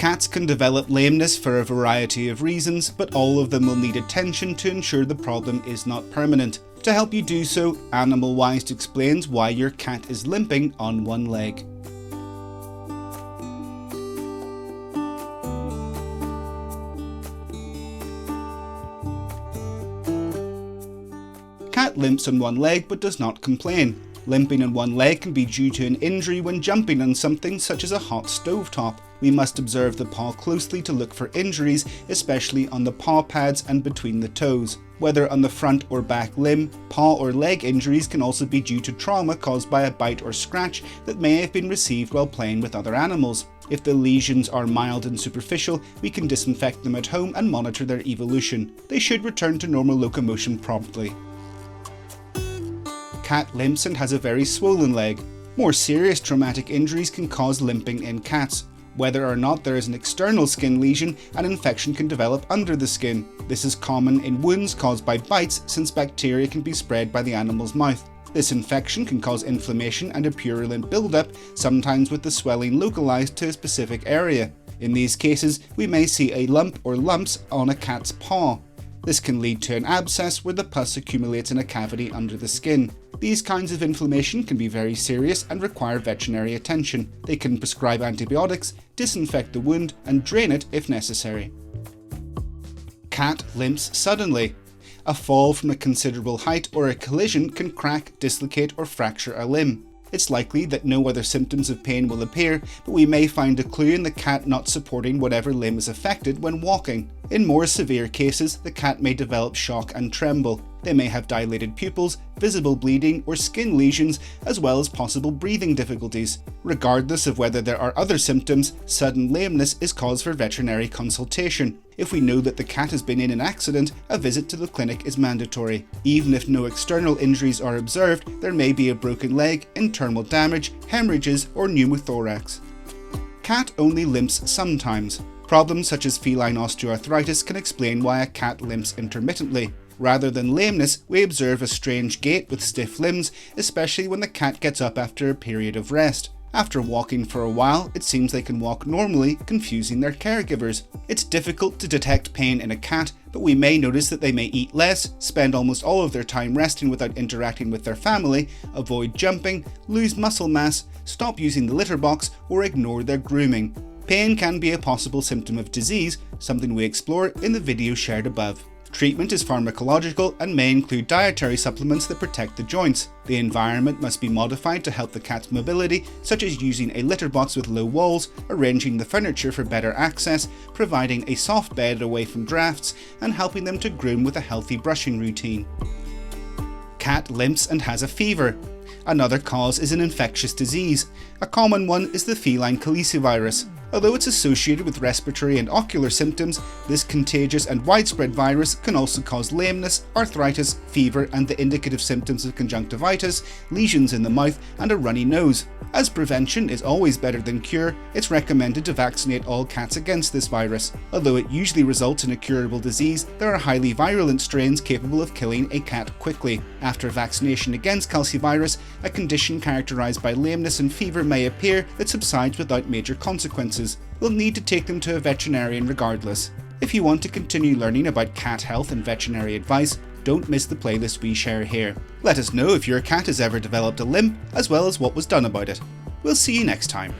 Cats can develop lameness for a variety of reasons, but all of them will need attention to ensure the problem is not permanent. To help you do so, AnimalWised explains why your cat is limping on one leg. Cat limps on one leg but does not complain. Limping on one leg can be due to an injury when jumping on something such as a hot stovetop. We must observe the paw closely to look for injuries, especially on the paw pads and between the toes. Whether on the front or back limb, paw or leg injuries can also be due to trauma caused by a bite or scratch that may have been received while playing with other animals. If the lesions are mild and superficial, we can disinfect them at home and monitor their evolution. They should return to normal locomotion promptly. Cat limps and has a very swollen leg. More serious traumatic injuries can cause limping in cats. Whether or not there is an external skin lesion, an infection can develop under the skin. This is common in wounds caused by bites, since bacteria can be spread by the animal's mouth. This infection can cause inflammation and a purulent buildup, sometimes with the swelling localized to a specific area. In these cases, we may see a lump or lumps on a cat's paw. This can lead to an abscess where the pus accumulates in a cavity under the skin. These kinds of inflammation can be very serious and require veterinary attention. They can prescribe antibiotics, disinfect the wound, and drain it if necessary. Cat limps suddenly. A fall from a considerable height or a collision can crack, dislocate, or fracture a limb. It's likely that no other symptoms of pain will appear, but we may find a clue in the cat not supporting whatever limb is affected when walking. In more severe cases, the cat may develop shock and tremble. They may have dilated pupils, visible bleeding, or skin lesions, as well as possible breathing difficulties. Regardless of whether there are other symptoms, sudden lameness is cause for veterinary consultation. If we know that the cat has been in an accident, a visit to the clinic is mandatory. Even if no external injuries are observed, there may be a broken leg, internal damage, hemorrhages, or pneumothorax. Cat only limps sometimes. Problems such as feline osteoarthritis can explain why a cat limps intermittently. Rather than lameness, we observe a strange gait with stiff limbs, especially when the cat gets up after a period of rest. After walking for a while, it seems they can walk normally, confusing their caregivers. It's difficult to detect pain in a cat, but we may notice that they may eat less, spend almost all of their time resting without interacting with their family, avoid jumping, lose muscle mass, stop using the litter box, or ignore their grooming. Pain can be a possible symptom of disease, something we explore in the video shared above. Treatment is pharmacological and may include dietary supplements that protect the joints. The environment must be modified to help the cat's mobility, such as using a litter box with low walls, arranging the furniture for better access, providing a soft bed away from drafts, and helping them to groom with a healthy brushing routine. Cat limps and has a fever. Another cause is an infectious disease. A common one is the feline calicivirus. Although it's associated with respiratory and ocular symptoms, this contagious and widespread virus can also cause lameness, arthritis, fever, and the indicative symptoms of conjunctivitis, lesions in the mouth, and a runny nose. As prevention is always better than cure, it's recommended to vaccinate all cats against this virus. Although it usually results in a curable disease, there are highly virulent strains capable of killing a cat quickly. After vaccination against calicivirus, a condition characterized by lameness and fever may appear that subsides without major consequences. We'll need to take them to a veterinarian regardless. If you want to continue learning about cat health and veterinary advice, don't miss the playlist we share here. Let us know if your cat has ever developed a limp, as well as what was done about it. We'll see you next time.